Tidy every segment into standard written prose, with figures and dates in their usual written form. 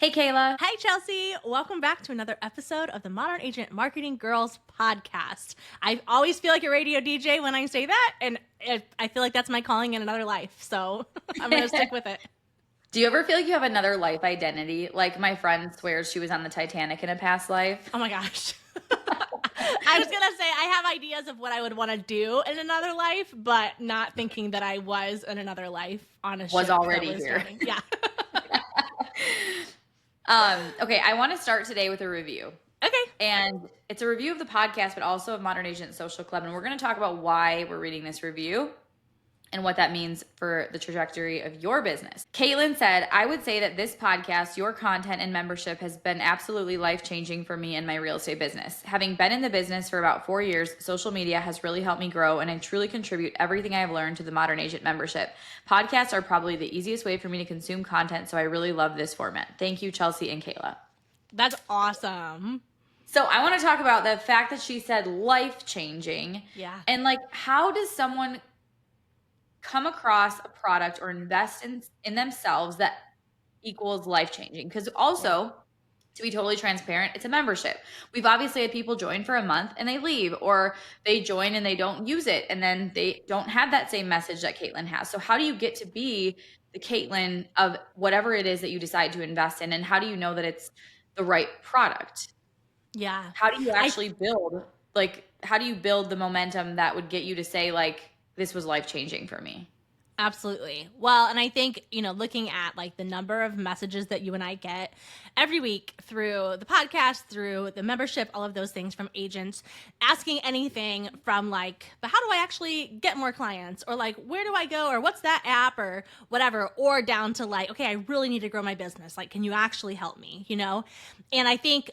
Hey, Kayla. Hi, Chelsea. Welcome back to another episode of the Modern Agent Marketing Girls podcast. I always feel like a radio DJ when I say that, and I feel like that's my calling in another life. So I'm going to stick with it. Do you ever feel like you have another life identity? Like my friend swears she was on the Titanic in a past life. Oh my gosh. I was going to say I have ideas of what I would want to do in another life, but not thinking that I was in another life on a ship. Was already here. Starting. Yeah. Okay, I want to start today with a review. Okay. And it's a review of the podcast, but also of Modern Agent Social Club. And we're going to talk about why we're reading this review and what that means for the trajectory of your business. Caitlin said, I would say that this podcast, your content and membership has been absolutely life-changing for me and my real estate business. Having been in the business for about 4 years, social media has really helped me grow, and I truly contribute everything I've learned to the Modern Agent membership. Podcasts are probably the easiest way for me to consume content, so I really love this format. Thank you, Chelsea and Kayla. That's awesome. So I want to talk about the fact that she said life-changing. Yeah. And like, how does someone come across a product or invest in themselves that equals life-changing? Because also, to be totally transparent, it's a membership. We've obviously had people join for a month and they leave, or they join and they don't use it, and then they don't have that same message that Caitlin has. So how do you get to be the Caitlin of whatever it is that you decide to invest in, and how do you know that it's the right product? Yeah. How do you actually build, how do you build the momentum that would get you to say, like, this was life-changing for me? Absolutely. Well, and I think, looking at like the number of messages that you and I get every week through the podcast, through the membership, all of those things from agents asking anything from like, but how do I actually get more clients? Or like, where do I go? Or what's that app or whatever? Or down to like, okay, I really need to grow my business. Like, can you actually help me? And I think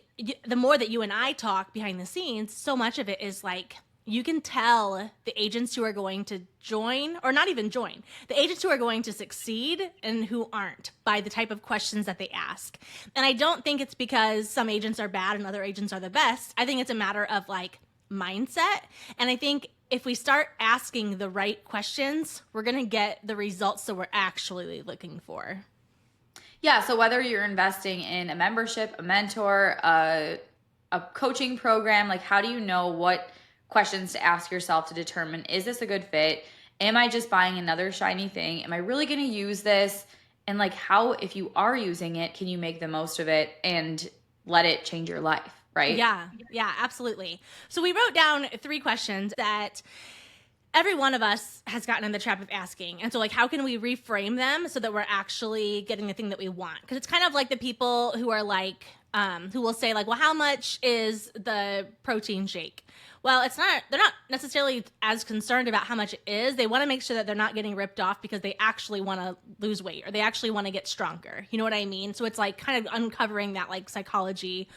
the more that you and I talk behind the scenes, so much of it is like, you can tell the agents who are going to join, or not even join, the agents who are going to succeed and who aren't by the type of questions that they ask. And I don't think it's because some agents are bad and other agents are the best. I think it's a matter of like mindset. And I think if we start asking the right questions, we're going to get the results that we're actually looking for. Yeah, so whether you're investing in a membership, a mentor, a coaching program, like how do you know what questions to ask yourself to determine, is this a good fit? Am I just buying another shiny thing? Am I really going to use this? And like how, if you are using it, can you make the most of it and let it change your life, right? Yeah, absolutely. So we wrote down 3 questions that every one of us has gotten in the trap of asking. And so like, how can we reframe them so that we're actually getting the thing that we want? Because it's kind of like the people who are like, who will say like, well, how much is the protein shake? Well, they're not necessarily as concerned about how much it is. They want to make sure that they're not getting ripped off because they actually want to lose weight or they actually want to get stronger. You know what I mean? So it's like kind of uncovering that like psychology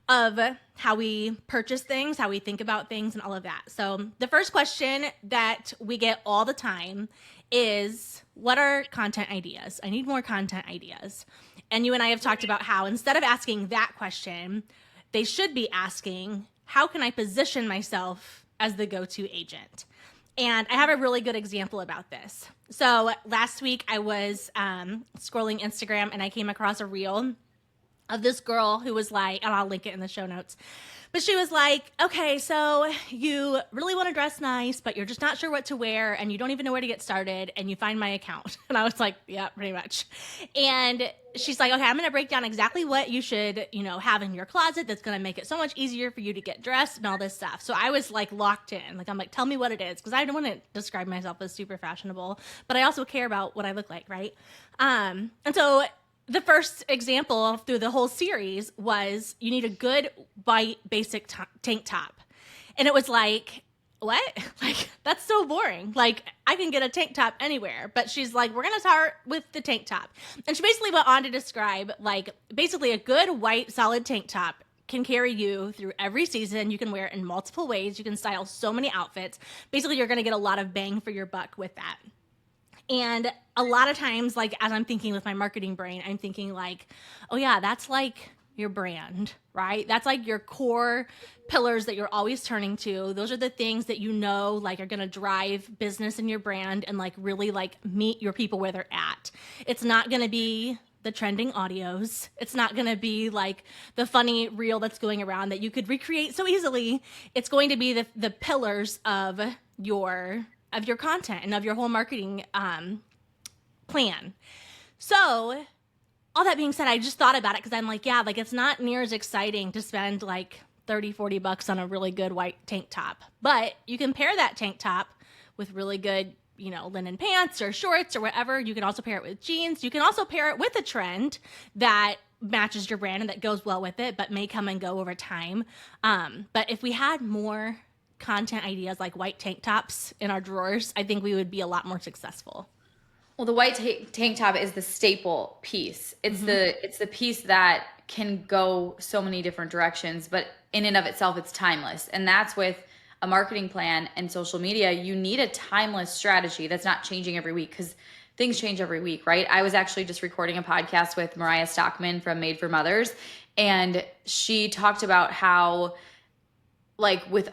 of how we purchase things, how we think about things and all of that. So the first question that we get all the time is, what are content ideas? I need more content ideas. And you and I have talked about how instead of asking that question, they should be asking, how can I position myself as the go-to agent? And I have a really good example about this. So last week I was scrolling Instagram and I came across a reel of this girl who was like, and I'll link it in the show notes, but she was like, okay, so you really want to dress nice, but you're just not sure what to wear and you don't even know where to get started, and you find my account. And I was like, yeah, pretty much. And she's like, okay, I'm going to break down exactly what you should, have in your closet that's going to make it so much easier for you to get dressed and all this stuff. So I was like locked in. Like, I'm like, tell me what it is, because I don't want to describe myself as super fashionable, but I also care about what I look like, right? And so the first example through the whole series was, you need a good white basic tank top. And it was like, what? Like, that's so boring. Like, I can get a tank top anywhere. But she's like, we're going to start with the tank top. And she basically went on to describe, like, basically a good white solid tank top can carry you through every season. You can wear it in multiple ways. You can style so many outfits. Basically, you're going to get a lot of bang for your buck with that. And a lot of times, like, as I'm thinking with my marketing brain, I'm thinking like, oh yeah, that's like your brand, right? That's like your core pillars that you're always turning to. Those are the things that like are going to drive business in your brand and like really like meet your people where they're at. It's not going to be the trending audios. It's not going to be like the funny reel that's going around that you could recreate so easily. It's going to be the pillars of your content and of your whole marketing plan. So all that being said, I just thought about it because I'm like, yeah, like it's not near as exciting to spend like $30-$40 on a really good white tank top. But you can pair that tank top with really good, linen pants or shorts or whatever. You can also pair it with jeans. You can also pair it with a trend that matches your brand and that goes well with it, but may come and go over time. But if we had more content ideas like white tank tops in our drawers, I think we would be a lot more successful. Well, the white tank top is the staple piece. It's the piece that can go so many different directions, but in and of itself, it's timeless. And that's with a marketing plan and social media. You need a timeless strategy that's not changing every week because things change every week, right? I was actually just recording a podcast with Mariah Stockman from Made for Mothers, and she talked about how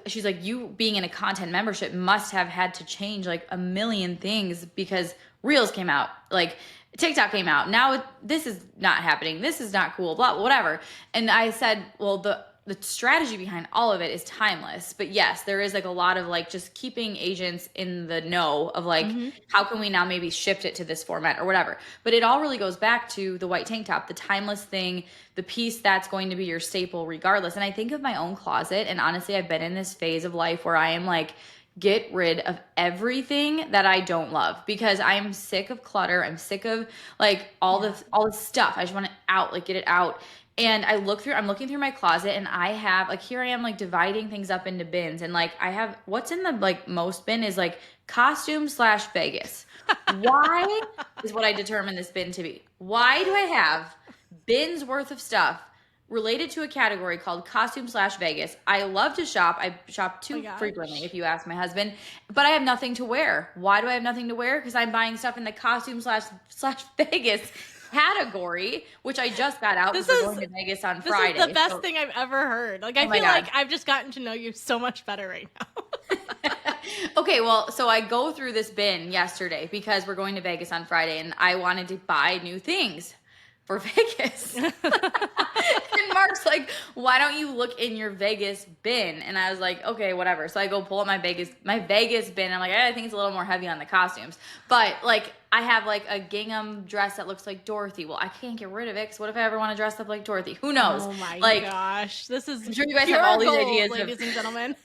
she's like, you being in a content membership must have had to change like a million things because Reels came out, like TikTok came out. Now this is not happening. This is not cool, blah, whatever. And I said, well, the strategy behind all of it is timeless. But yes, there is like a lot of like just keeping agents in the know of like, how can we now maybe shift it to this format or whatever. But it all really goes back to the white tank top, the timeless thing, the piece that's going to be your staple regardless. And I think of my own closet, and honestly, I've been in this phase of life where I am like, get rid of everything that I don't love because I'm sick of clutter. I'm sick of like all this stuff. I just want it out, like get it out. And I'm looking through my closet and I have like, here I am like dividing things up into bins. And like I have, what's in the like most bin is like costume/Vegas. Why is what I determine this bin to be? Why do I have bins worth of stuff related to a category called costume/Vegas? I love to shop. I shop too frequently, if you ask my husband, but I have nothing to wear. Why do I have nothing to wear? Because I'm buying stuff in the costume/Vegas category, which I just got out because we're going to Vegas on Friday. This is the best thing I've ever heard. Like, I feel like I've just gotten to know you so much better right now. Okay, well, so I go through this bin yesterday because we're going to Vegas on Friday and I wanted to buy new things for Vegas. And Mark's like, why don't you look in your Vegas bin? And I was like, okay, whatever. So I go pull up my Vegas bin. I'm like, I think it's a little more heavy on the costumes. But like, I have like a gingham dress that looks like Dorothy. Well, I can't get rid of it because what if I ever want to dress up like Dorothy? Who knows? Oh my like, gosh. This is I'm sure you guys have all these ideas, ladies and gentlemen.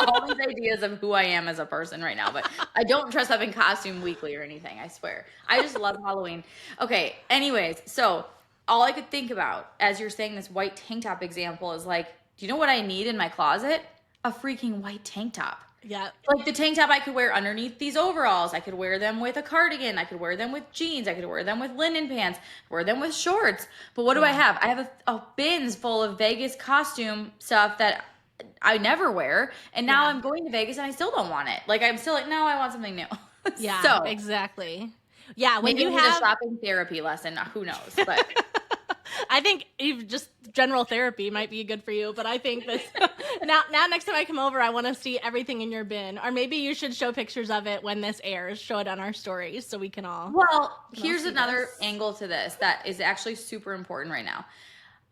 all these ideas of who I am as a person right now. But I don't dress up in costume weekly or anything, I swear. I just love Halloween. Okay, anyways, so all I could think about as you're saying this white tank top example is like, do you know what I need in my closet? A freaking white tank top. Yeah. Like the tank top I could wear underneath these overalls. I could wear them with a cardigan. I could wear them with jeans. I could wear them with linen pants, wear them with shorts. But what do I have? I have a bins full of Vegas costume stuff that I never wear. And now I'm going to Vegas and I still don't want it. Like I'm still like, no, I want something new. Yeah, so, exactly. Yeah, when maybe you need have a shopping therapy lesson, who knows? But I think even just general therapy might be good for you, but I think this now next time I come over, I want to see everything in your bin, or maybe you should show pictures of it when this airs. Show it on our stories so we can all. Well, here's another angle to this that is actually super important right now.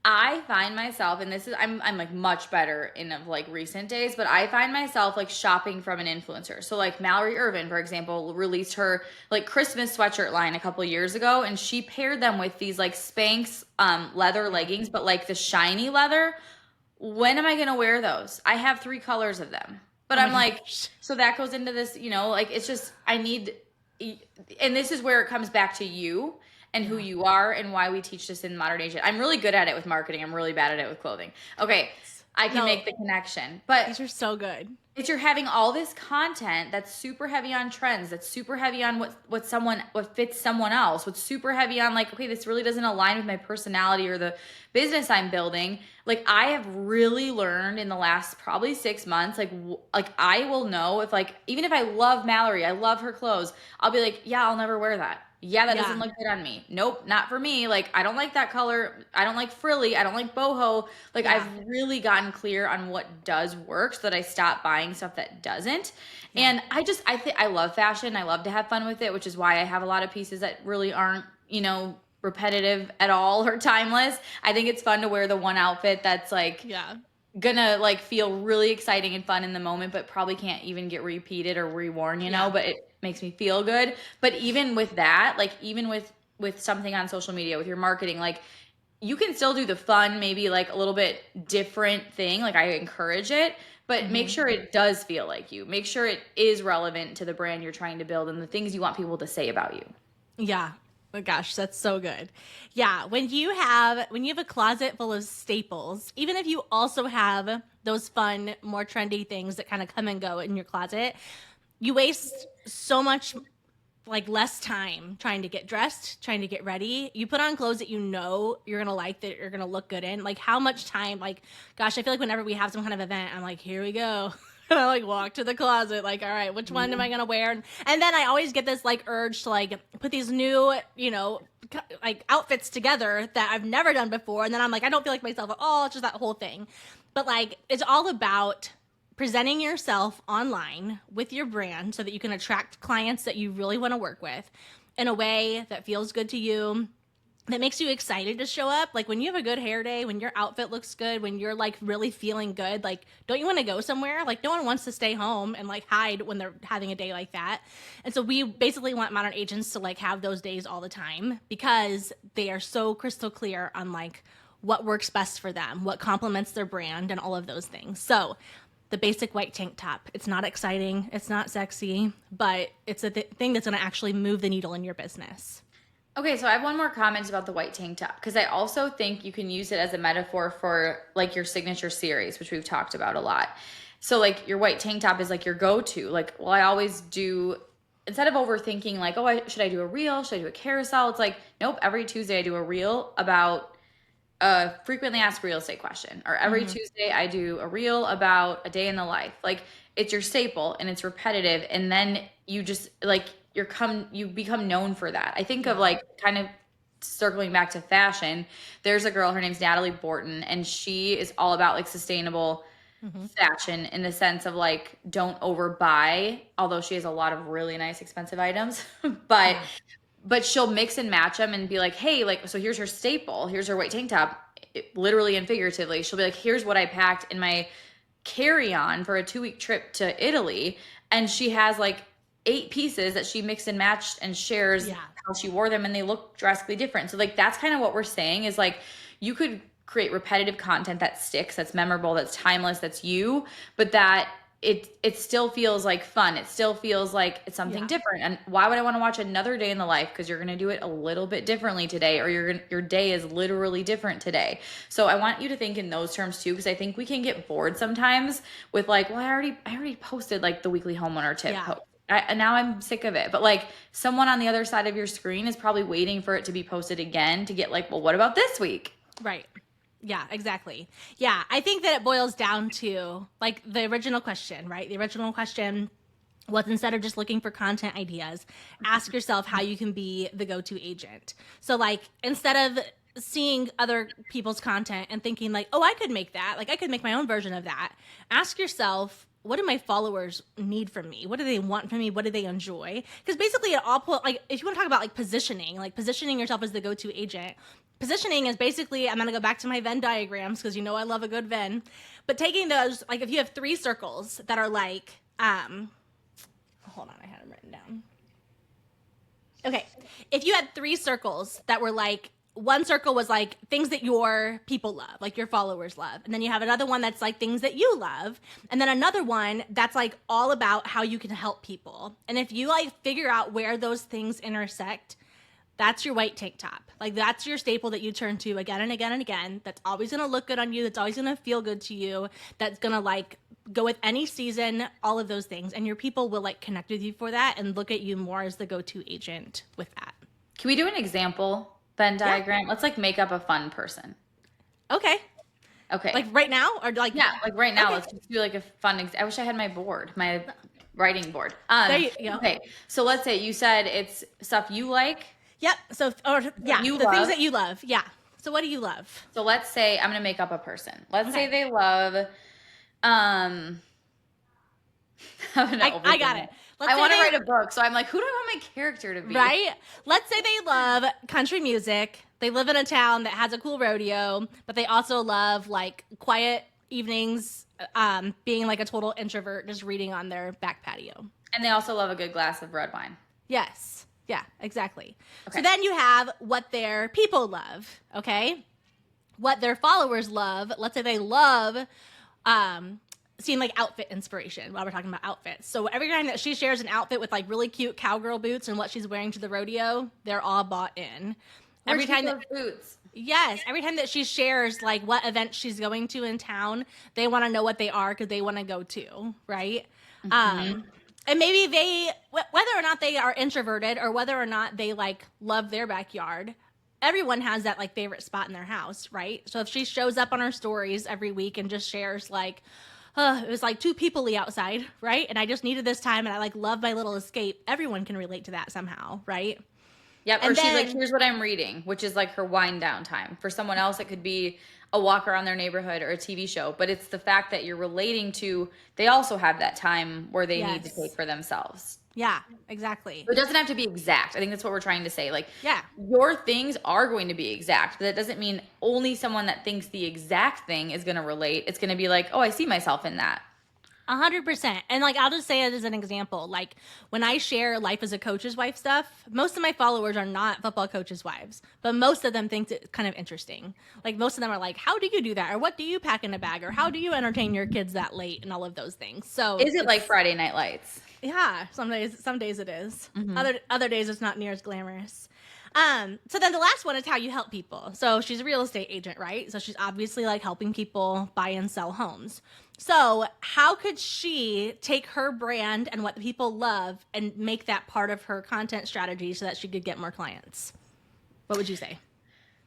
I find myself, and this is, I'm like much better in of like recent days, but I find myself like shopping from an influencer. So like Mallory Irvin, for example, released her like Christmas sweatshirt line a couple years ago, and she paired them with these like Spanx leather leggings, but like the shiny leather. When am I going to wear those? I have 3 colors of them, but I'm like, so that goes into this, like it's just, I need, and this is where it comes back to you and who you are and why we teach this in Modern Agent. I'm really good at it with marketing. I'm really bad at it with clothing. Okay, I can make the connection. But these are so good. It's you're having all this content that's super heavy on trends, that's super heavy on what fits someone else, what's super heavy on like, okay, this really doesn't align with my personality or the business I'm building. Like I have really learned in the last probably 6 months, like I will know if like, even if I love Mallory, I love her clothes, I'll be like, yeah, I'll never wear that. Yeah, that doesn't look good on me. Nope, not for me. Like, I don't like that color. I don't like frilly. I don't like boho. Like, I've really gotten clear on what does work so that I stop buying stuff that doesn't. Yeah. And I love fashion. I love to have fun with it, which is why I have a lot of pieces that really aren't, repetitive at all or timeless. I think it's fun to wear the one outfit that's like gonna like feel really exciting and fun in the moment, but probably can't even get repeated or reworn, you know, but it makes me feel good. But even with that, like even with something on social media, with your marketing, like you can still do the fun, maybe like a little bit different thing. Like I encourage it, but make sure it does feel like you. Make sure it is relevant to the brand you're trying to build and the things you want people to say about you. Yeah. Oh gosh, that's so good. Yeah, when you have a closet full of staples, even if you also have those fun, more trendy things that kind of come and go in your closet, you waste so much like less time trying to get dressed, trying to get ready. You put on clothes that you know you're going to like, that you're going to look good in. Like how much time, like gosh, I feel like whenever we have some kind of event, I'm like, here we go. And I like walk to the closet, like, all right, which one am I gonna wear? And then I always get this like urge to like put these new, you know, like outfits together that I've never done before. And then I'm like, I don't feel like myself at all. It's just that whole thing. But like, it's all about presenting yourself online with your brand so that you can attract clients that you really want to work with in a way that feels good to you, that makes you excited to show up. Like when you have a good hair day, when your outfit looks good, when you're like really feeling good, like don't you want to go somewhere? Like no one wants to stay home and like hide when they're having a day like that. And so we basically want modern agents to like have those days all the time because they are so crystal clear on like what works best for them, what complements their brand and all of those things. So the basic white tank top, it's not exciting, it's not sexy, but it's a thing that's going to actually move the needle in your business. Okay, so I have one more comment about the white tank top because I also think you can use it as a metaphor for like your signature series, which we've talked about a lot. So like your white tank top is like your go-to. Like, well, I always do, instead of overthinking like, oh, should I do a reel? Should I do a carousel? It's like, nope, every Tuesday I do a reel about a frequently asked real estate question. Or every Tuesday I do a reel about a day in the life. Like it's your staple and it's repetitive. And then you just like, you become known for that. I think of like kind of circling back to fashion. There's a girl, her name's Natalie Borton, and she is all about like sustainable fashion in the sense of like don't overbuy, although she has a lot of really nice expensive items, but she'll mix and match them and be like, hey, like, so here's her staple, here's her white tank top, literally and figuratively. She'll be like, here's what I packed in my carry-on for a 2-week trip to Italy, and she has like 8 pieces that she mixed and matched and shares how she wore them, and they look drastically different. So like that's kind of what we're saying is like you could create repetitive content that sticks, that's memorable, that's timeless, that's you, but that it still feels like fun. It still feels like it's something different. And why would I want to watch another day in the life? Because you're going to do it a little bit differently today, or your day is literally different today. So I want you to think in those terms too, because I think we can get bored sometimes with like, well, I already posted like the weekly homeowner tip post. Now I'm sick of it. But like someone on the other side of your screen is probably waiting for it to be posted again to get like, well, what about this week? Right. Yeah, exactly. Yeah, I think that it boils down to like the original question, right? The original question was, instead of just looking for content ideas, ask yourself how you can be the go-to agent. So like instead of seeing other people's content and thinking like, oh, I could make that, like I could make my own version of that, ask yourself, what do my followers need from me? What do they want from me? What do they enjoy? Because basically it all, like if you want to talk about like positioning yourself as the go-to agent, positioning is basically, I'm going to go back to my Venn diagrams because you know I love a good Venn, but taking those, like if you have 3 circles that are like, hold on, I had them written down. Okay, if you had 3 circles that were like, one circle was like things that your people love, like your followers love. And then you have another one that's like things that you love. And then another one that's like all about how you can help people. And if you like figure out where those things intersect, that's your white tank top. Like that's your staple that you turn to again and again and again. That's always going to look good on you. That's always going to feel good to you. That's going to like go with any season, all of those things. And your people will like connect with you for that and look at you more as the go-to agent with that. Can we do an example Venn diagram? Let's like make up a fun person. Okay. Like right now or like? Yeah, like right now. Okay. Let's just do like a fun, I wish I had my writing board. There you go. Okay. So let's say you said it's stuff you like. Yep. So, the things that you love. Yeah. So what do you love? So let's say I'm going to make up a person. Let's say they love, I got it. I want to write a book, so I'm like, who do I want my character to be? Right? Let's say they love country music. They live in a town that has a cool rodeo, but they also love like quiet evenings, being like a total introvert, just reading on their back patio. And they also love a good glass of red wine. Yes. Yeah, exactly. Okay. So then you have what their people love, okay? What their followers love. Let's say they love seeing like outfit inspiration while we're talking about outfits. So every time that she shares an outfit with like really cute cowgirl boots and what she's wearing to the rodeo, they're all bought in. Every time that boots. Yes, every time that she shares like what event she's going to in town, they want to know what they are because they want to go too, right? And maybe they, whether or not they are introverted or whether or not they like love their backyard, everyone has that like favorite spot in their house, right? So if she shows up on her stories every week and just shares like, it was like too peoply outside, right? And I just needed this time and I like love my little escape. Everyone can relate to that somehow, right? Yep. And or she's like, here's what I'm reading, which is like her wind down time. For someone else, it could be a walk around their neighborhood or a TV show. But it's the fact that you're relating to, they also have that time where they need to take for themselves. Yeah, exactly. It doesn't have to be exact. I think that's what we're trying to say. Like, yeah, your things are going to be exact, but that doesn't mean only someone that thinks the exact thing is going to relate. It's going to be like, oh, I see myself in that. 100%. And like, I'll just say it as an example. Like when I share life as a coach's wife stuff, most of my followers are not football coaches' wives, but most of them think it's kind of interesting. Like most of them are like, how do you do that? Or what do you pack in a bag? Or how do you entertain your kids that late? And all of those things. So is it like Friday Night Lights? Yeah. Some days it is. Other days it's not near as glamorous. So then the last one is how you help people. So she's a real estate agent, right? So she's obviously like helping people buy and sell homes. So how could she take her brand and what people love and make that part of her content strategy so that she could get more clients? What would you say?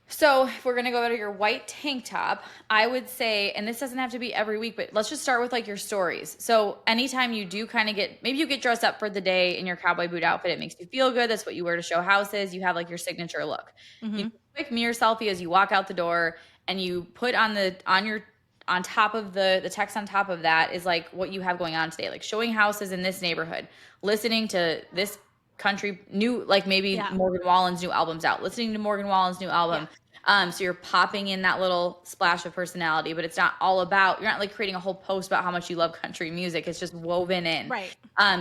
So if we're going to go to your white tank top, I would say, and this doesn't have to be every week, but let's just start with like your stories. So anytime you do kind of maybe you get dressed up for the day in your cowboy boot outfit, it makes you feel good. That's what you wear to show houses. You have like your signature look. You take a quick mirror selfie as you walk out the door and you put on top of the text on top of that is like what you have going on today, like showing houses in this neighborhood, listening to this country new, like maybe Morgan Wallen's new album's out, listening to Morgan Wallen's new album. So you're popping in that little splash of personality, but it's not all about, you're not like creating a whole post about how much you love country music. It's just woven in. Right.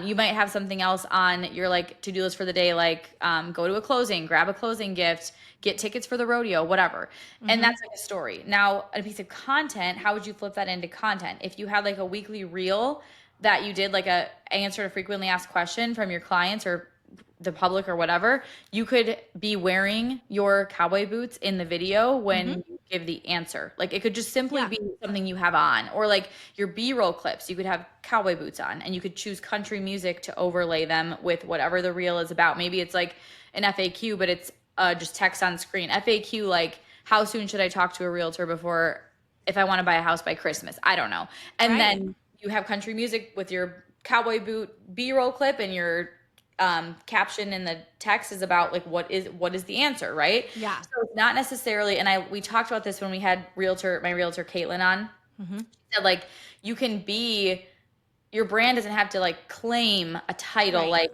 You might have something else on your like to-do list for the day, like go to a closing, grab a closing gift, get tickets for the rodeo, whatever. And that's like a story. Now, a piece of content, how would you flip that into content? If you had like a weekly reel that you did like a answer to frequently asked question from your clients or the public or whatever, you could be wearing your cowboy boots in the video when you give the answer. Like it could just simply be something you have on, or like your B-roll clips, you could have cowboy boots on and you could choose country music to overlay them with whatever the reel is about. Maybe it's like an FAQ, but it's just text on screen. FAQ, like how soon should I talk to a realtor before if I want to buy a house by Christmas? I don't know. And then you have country music with your cowboy boot B-roll clip, and your caption in the text is about like what is the answer, right? Yeah. So it's not necessarily, and we talked about this when we had my realtor Caitlin on. She said like you can be, your brand doesn't have to like claim a title like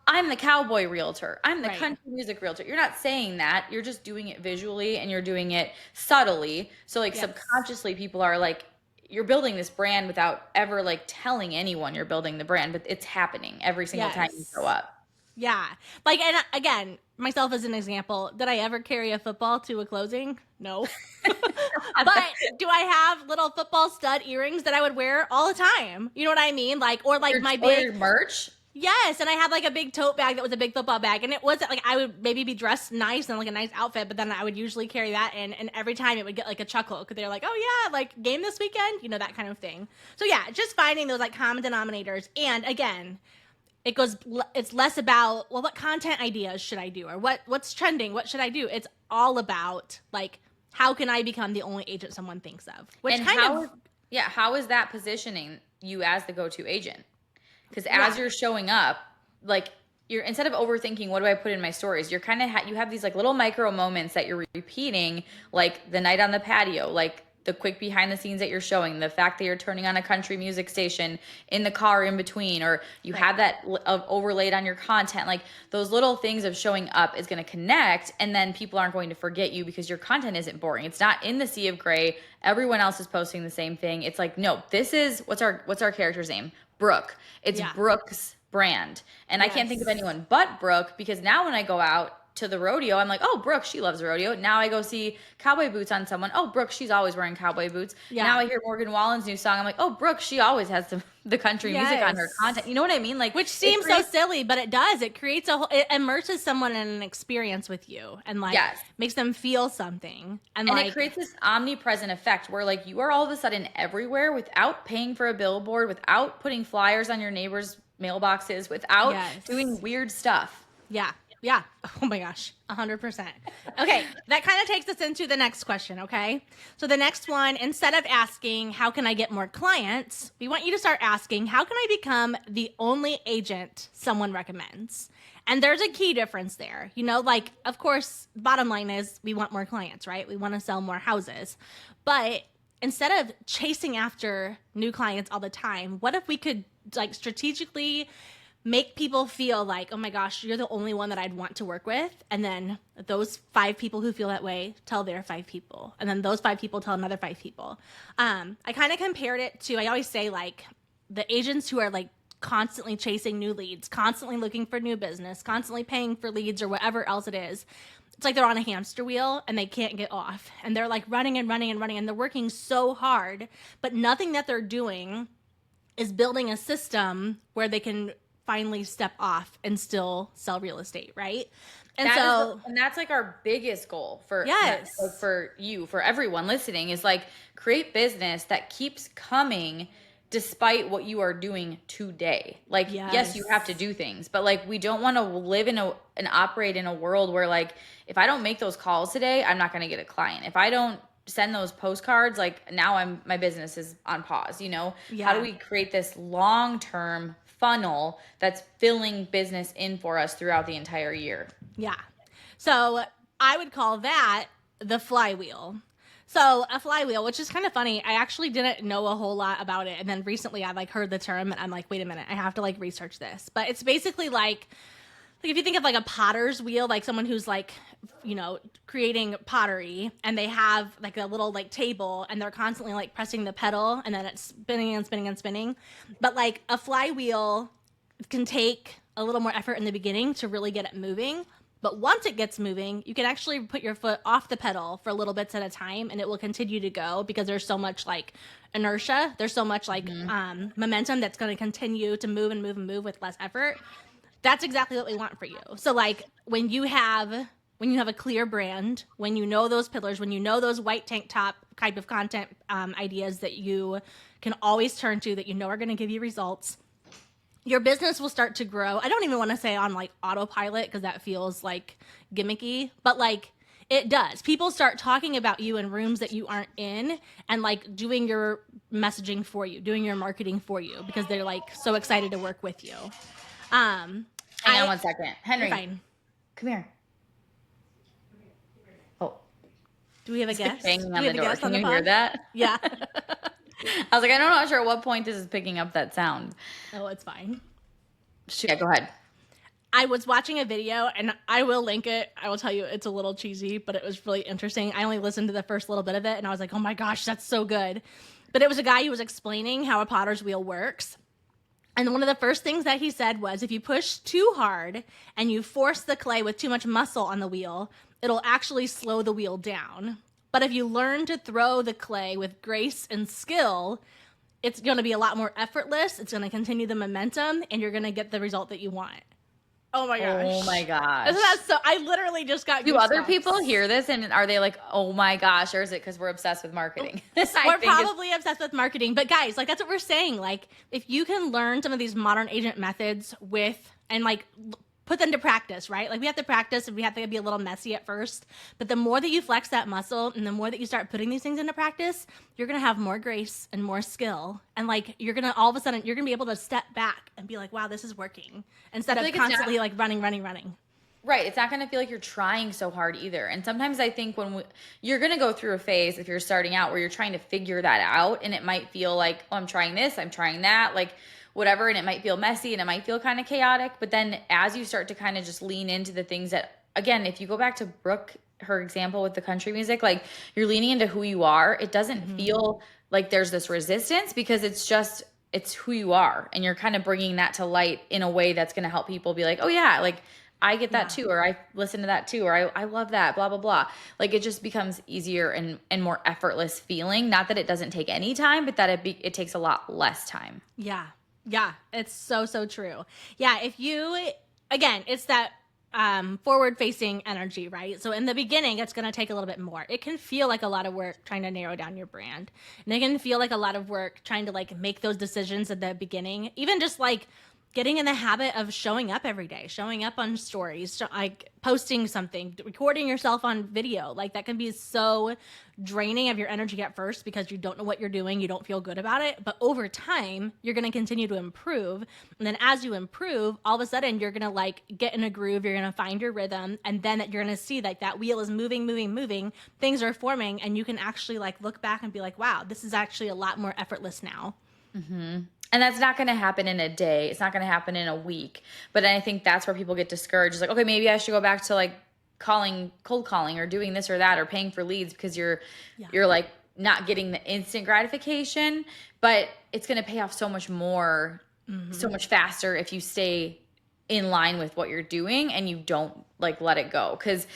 I'm the cowboy realtor, I'm the country music realtor. You're not saying that. You're just doing it visually and you're doing it subtly. So like subconsciously people are like, you're building this brand without ever like telling anyone you're building the brand, but it's happening every single time you show up. Yeah. Like, and again, myself as an example, did I ever carry a football to a closing? No. But do I have little football stud earrings that I would wear all the time? You know what I mean? Like, or like my big merch. Yes, and I had like a big tote bag that was a big football bag, and it wasn't like I would maybe be dressed nice and like a nice outfit, but then I would usually carry that in, and every time it would get like a chuckle because they're like, oh yeah, like game this weekend, you know, that kind of thing. So yeah, just finding those like common denominators, and again, it's less about, well, what content ideas should I do, or what's trending, what should I do? It's all about like, how can I become the only agent someone thinks of? How is that positioning you as the go-to agent? Because as you're showing up, like you're, instead of overthinking, what do I put in my stories? You're kind of, you have these like little micro moments that you're repeating, like the night on the patio, like the quick behind the scenes that you're showing, the fact that you're turning on a country music station in the car in between, or you have that overlaid on your content, like those little things of showing up is going to connect, and then people aren't going to forget you because your content isn't boring. It's not in the sea of gray. Everyone else is posting the same thing. It's like, no, this is what's our character's name? Brooke. It's Brooke's brand. And I can't think of anyone but Brooke, because now when I go out to the rodeo, I'm like, oh, Brooke, she loves rodeo. Now I go see cowboy boots on someone. Oh, Brooke, she's always wearing cowboy boots. Yeah. Now I hear Morgan Wallen's new song. I'm like, oh, Brooke, she always has the country music on her content. You know what I mean? Like, which seems so silly, but it does. It creates it immerses someone in an experience with you, and like makes them feel something. And like, it creates this omnipresent effect where like you are all of a sudden everywhere without paying for a billboard, without putting flyers on your neighbors' mailboxes, without doing weird stuff. Yeah. Yeah. Oh my gosh. 100%. Okay. That kind of takes us into the next question. Okay. So the next one, instead of asking, how can I get more clients? We want you to start asking, how can I become the only agent someone recommends? And there's a key difference there. You know, like, of course, bottom line is we want more clients, right? We want to sell more houses. But instead of chasing after new clients all the time, what if we could like strategically make people feel like, oh my gosh, you're the only one that I'd want to work with. And then those 5 people who feel that way tell their 5 people. And then those 5 people tell another 5 people. I kind of compared it to, I always say like the agents who are like constantly chasing new leads, constantly looking for new business, constantly paying for leads or whatever else it is. It's like they're on a hamster wheel and they can't get off. And they're like running and running and running. And they're working so hard, but nothing that they're doing is building a system where they can finally step off and still sell real estate, right? And that's like our biggest goal for you, for everyone listening, is like create business that keeps coming despite what you are doing today. Like, yes, you have to do things, but like we don't want to live and operate in a world where like if I don't make those calls today, I'm not going to get a client. If I don't send those postcards, like now my business is on pause, you know? How do we create this long-term funnel that's filling business in for us throughout the entire year? Yeah. So I would call that the flywheel. So a flywheel, which is kind of funny. I actually didn't know a whole lot about it. And then recently I like heard the term and I'm like, wait a minute, I have to like research this. But it's basically like if you think of like a potter's wheel, like someone who's like, you know, creating pottery, and they have like a little like table and they're constantly like pressing the pedal and then it's spinning and spinning and spinning. But like a flywheel can take a little more effort in the beginning to really get it moving. But once it gets moving, you can actually put your foot off the pedal for little bits at a time and it will continue to go because there's so much like inertia. There's so much like momentum that's going to continue to move and move and move with less effort. That's exactly what we want for you. So like when you have a clear brand, when you know those pillars, when you know those white tank top type of content ideas that you can always turn to, that you know are going to give you results, your business will start to grow. I don't even want to say on like autopilot because that feels like gimmicky, but like it does. People start talking about you in rooms that you aren't in and like doing your messaging for you, doing your marketing for you because they're like so excited to work with you. Hang on one second. Henry, come here. Oh. Do we have a guest? Banging on the door. Can you hear that? Yeah. I was like, I'm not sure at what point this is picking up that sound. Oh, it's fine. Yeah, go ahead. I was watching a video, and I will link it. I will tell you it's a little cheesy, but it was really interesting. I only listened to the first little bit of it, and I was like, oh my gosh, that's so good. But it was a guy who was explaining how a potter's wheel works. And one of the first things that he said was, if you push too hard and you force the clay with too much muscle on the wheel, it'll actually slow the wheel down. But if you learn to throw the clay with grace and skill, it's going to be a lot more effortless. It's going to continue the momentum, and you're going to get the result that you want. Oh my gosh. Oh my gosh. Isn't that so? I literally just got Do goosebumps. other people hear this and are they like, oh my gosh, or is it because we're obsessed with marketing? We're probably obsessed with marketing. But guys, like that's what we're saying. Like if you can learn some of these modern agent methods and like put them to practice, right? Like we have to practice and we have to be a little messy at first. But the more that you flex that muscle and the more that you start putting these things into practice, you're going to have more grace and more skill. And like you're going to all of a sudden, you're going to be able to step back and be like, wow, this is working. Instead of constantly like running. Right. It's not going to feel like you're trying so hard either. And sometimes I think you're going to go through a phase if you're starting out where you're trying to figure that out, and it might feel like, oh, I'm trying this, I'm trying that, like whatever. And it might feel messy and it might feel kind of chaotic. But then as you start to kind of just lean into the things that, again, if you go back to Brooke, her example with the country music, like you're leaning into who you are. It doesn't feel like there's this resistance because it's who you are. And you're kind of bringing that to light in a way that's going to help people be like, oh yeah, like I get that too, or I listen to that too, or I love that, blah, blah, blah. Like it just becomes easier and more effortless feeling. Not that it doesn't take any time, but that it takes a lot less time. Yeah. Yeah. It's so, so true. Yeah. If you, again, it's that forward facing energy, right? So in the beginning, it's going to take a little bit more. It can feel like a lot of work trying to narrow down your brand. And it can feel like a lot of work trying to like make those decisions at the beginning, even just like getting in the habit of showing up every day, showing up on stories, like posting something, recording yourself on video. Like that can be so draining of your energy at first because you don't know what you're doing. You don't feel good about it. But over time, you're going to continue to improve. And then as you improve, all of a sudden you're going to like get in a groove. You're going to find your rhythm. And then you're going to see like that wheel is moving. Things are forming. And you can actually like look back and be like, wow, this is actually a lot more effortless now. Mm-hmm. And that's not going to happen in a day. It's not going to happen in a week. But I think that's where people get discouraged. It's like, okay, maybe I should go back to like cold calling or doing this or that or paying for leads because you're like not getting the instant gratification, but it's going to pay off so much more, so much faster if you stay in line with what you're doing and you don't like let it go. Because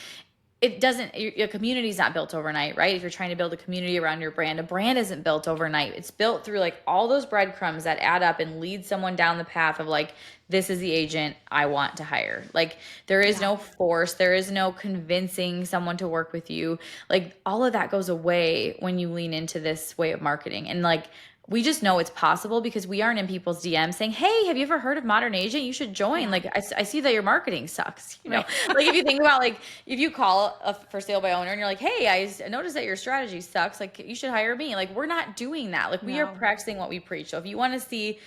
it doesn't, your community is not built overnight, right? If you're trying to build a community around your brand, a brand isn't built overnight. It's built through like all those breadcrumbs that add up and lead someone down the path of like, this is the agent I want to hire. Like there is no force. There is no convincing someone to work with you. Like all of that goes away when you lean into this way of marketing. And like, we just know it's possible because we aren't in people's DMs saying, hey, have you ever heard of Modern Agent? You should join. Like, I see that your marketing sucks. You know, like if you think about like, if you call a for sale by owner and you're like, hey, I noticed that your strategy sucks. Like you should hire me. Like we're not doing that. Like we are practicing what we preach. So if you want to see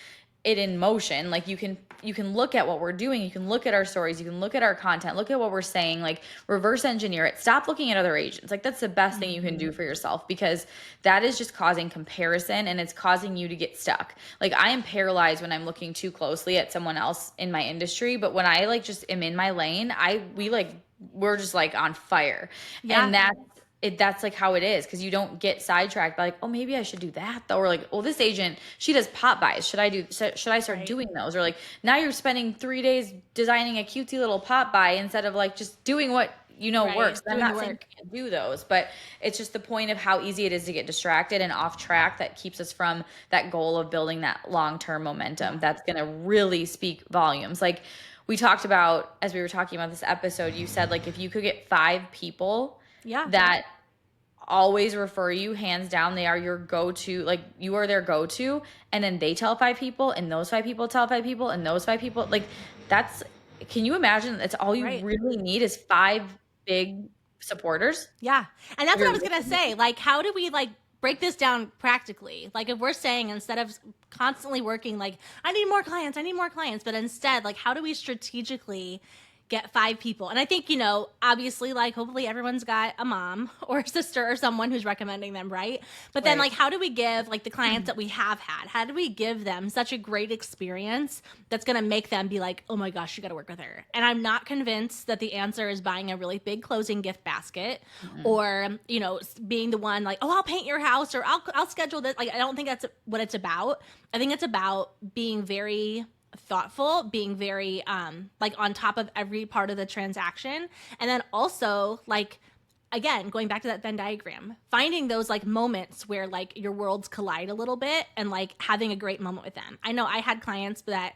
it in motion, like you can look at what we're doing. You can look at our stories. You can look at our content, look at what we're saying, like reverse engineer it. Stop looking at other agents. Like that's the best thing you can do for yourself because that is just causing comparison and it's causing you to get stuck. Like I am paralyzed when I'm looking too closely at someone else in my industry. But when I like just am in my lane, we're just like on fire. Yeah. And that's like how it is because you don't get sidetracked by like, oh, maybe I should do that though. Or like, oh, this agent, she does pop buys. Should I start doing those? Or like now you're spending 3 days designing a cutesy little pop buy instead of like just doing what works. I'm not saying you can't do those, but it's just the point of how easy it is to get distracted and off track that keeps us from that goal of building that long-term momentum that's going to really speak volumes. Like we talked about, as we were talking about this episode, you said like if you could get 5 people that always refer you, hands down, they are your go-to, like you are their go-to, and then they tell 5 people and those 5 people tell 5 people and those 5 people, like can you imagine that's all you really need is 5 big supporters? Yeah. And that's what I was going to say. Like, how do we like break this down practically? Like if we're saying instead of constantly working, like I need more clients, but instead, like how do we strategically get 5 people? And I think, obviously, like hopefully everyone's got a mom or a sister or someone who's recommending them, right? But then like, how do we give like the clients that we have had, how do we give them such a great experience that's going to make them be like, oh my gosh, you got to work with her? And I'm not convinced that the answer is buying a really big closing gift basket or, being the one like, oh, I'll paint your house or I'll schedule this. Like, I don't think that's what it's about. I think it's about being very thoughtful, being very like on top of every part of the transaction. And then also like, again, going back to that Venn diagram, finding those like moments where like your worlds collide a little bit and like having a great moment with them. I know I had clients that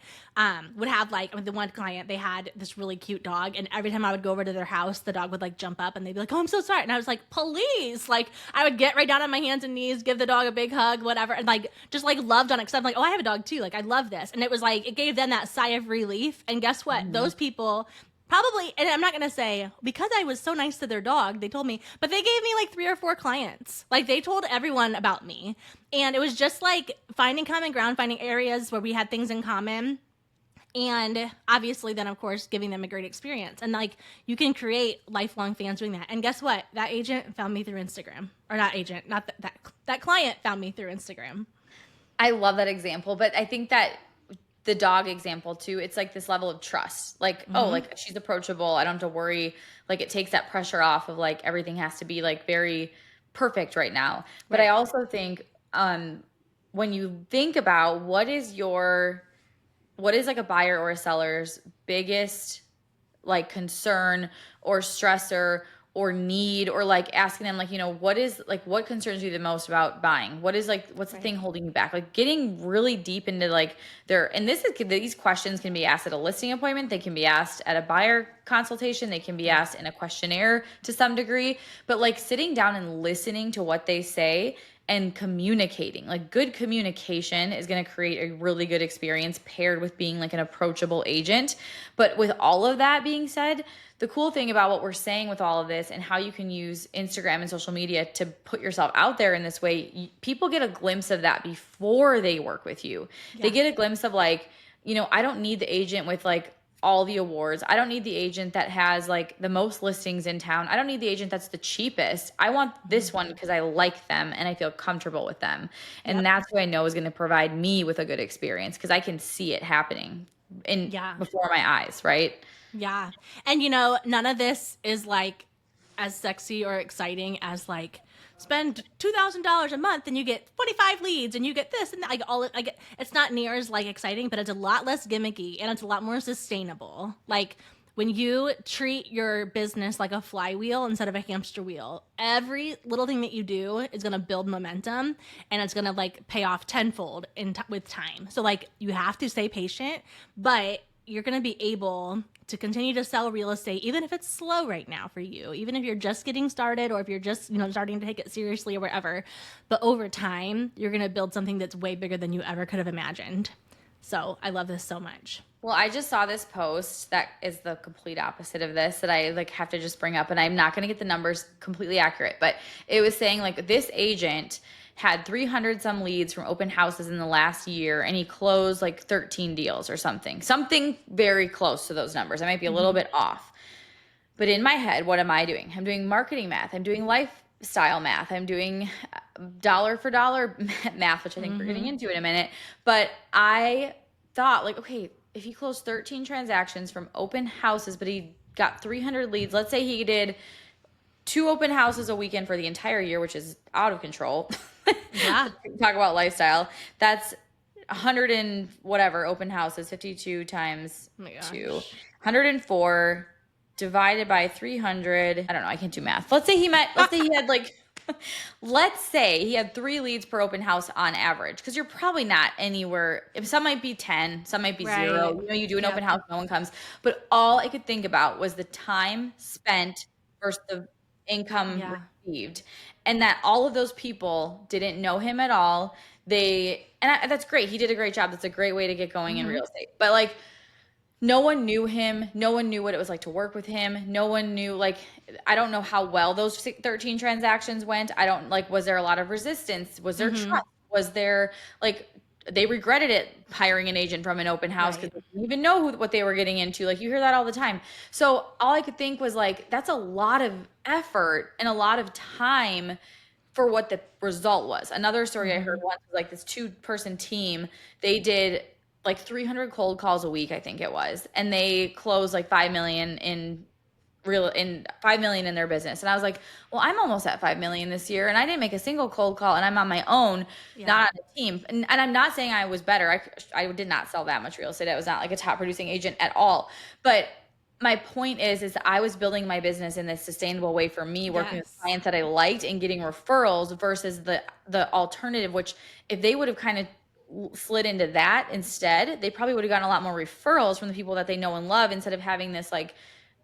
would have like, the one client, they had this really cute dog, and every time I would go over to their house, the dog would like jump up and they'd be like, oh, I'm so sorry. And I was like, please. Like I would get right down on my hands and knees, give the dog a big hug, whatever. And like, just like loved on it. Cause I'm like, oh, I have a dog too. Like I love this. And it was like, it gave them that sigh of relief. And guess what? Those people probably, and I'm not going to say because I was so nice to their dog, they told me, but they gave me like 3 or 4 clients. Like they told everyone about me. And it was just like finding common ground, finding areas where we had things in common. And obviously then, of course, giving them a great experience. And like, you can create lifelong fans doing that. And guess what? That agent found me through Instagram. Or not agent, not that client found me through Instagram. I love that example, but I think that the dog example too, it's like this level of trust. Like, oh, like she's approachable. I don't have to worry. Like it takes that pressure off of like everything has to be like very perfect right now. But I also think when you think about what is like a buyer or a seller's biggest like concern or stressor or need, or like asking them like, you know, what concerns you the most about buying? What's the thing holding you back? Like getting really deep into like these questions can be asked at a listing appointment. They can be asked at a buyer consultation. They can be asked in a questionnaire to some degree, but like sitting down and listening to what they say and communicating. Like good communication is going to create a really good experience paired with being like an approachable agent. But with all of that being said, the cool thing about what we're saying with all of this and how you can use Instagram and social media to put yourself out there in this way, people get a glimpse of that before they work with you. Yeah. They get a glimpse of like, you know, I don't need the agent with like all the awards. I don't need the agent that has like the most listings in town. I don't need the agent that's the cheapest. I want this one because I like them and I feel comfortable with them. And that's who I know is going to provide me with a good experience because I can see it happening before my eyes, right? Yeah. And you know, none of this is like as sexy or exciting as like spend $2,000 a month and you get 45 leads and you get this and that. It's not near as like exciting, but it's a lot less gimmicky and it's a lot more sustainable. Like when you treat your business like a flywheel instead of a hamster wheel, every little thing that you do is going to build momentum and it's going to like pay off tenfold with time. So like you have to stay patient, but you're going to be able to continue to sell real estate, even if it's slow right now for you, even if you're just getting started or if you're just, you know, starting to take it seriously or whatever. But over time, you're going to build something that's way bigger than you ever could have imagined. So I love this so much. Well, I just saw this post that is the complete opposite of this that I like have to just bring up, and I'm not going to get the numbers completely accurate, but it was saying like this agent had 300 some leads from open houses in the last year, and he closed like 13 deals or something very close to those numbers. I might be a little bit off, but in my head, what am I doing? I'm doing marketing math. I'm doing lifestyle math. I'm doing dollar for dollar math, which I think we're getting into in a minute. But I thought like, okay, if he closed 13 transactions from open houses, but he got 300 leads, let's say he did 2 open houses a weekend for the entire year, which is out of control. Yeah. Talk about lifestyle. That's 100 and whatever open houses, 52 times 2, 104 divided by 300. I don't know. I can't do math. Let's say he had 3 leads per open house on average, because you're probably not anywhere. Some might be 10, some might be 0. You know, you do an open house, no one comes. But all I could think about was the time spent versus the income received, and that all of those people didn't know him at all. That's great. He did a great job. That's a great way to get going in real estate. But like, no one knew him. No one knew what it was like to work with him. No one knew, like, I don't know how well those 13 transactions went. I don't like, was there a lot of resistance? Was there trust? Was there like, they regretted it hiring an agent from an open house because they didn't even know what they were getting into. Like, you hear that all the time. So all I could think was like, that's a lot of effort and a lot of time for what the result was. Another story I heard once was like this 2-person team. They did like 300 cold calls a week, I think it was. And they closed like $5 million in $5 million in their business. And I was like, well, I'm almost at $5 million this year, and I didn't make a single cold call, and I'm on my own, not on a team. And I'm not saying I was better. I did not sell that much real estate. I was not like a top producing agent at all. But my point is I was building my business in this sustainable way for me, working with clients that I liked and getting referrals versus the alternative, which if they would have kind of slid into that instead, they probably would have gotten a lot more referrals from the people that they know and love, instead of having this like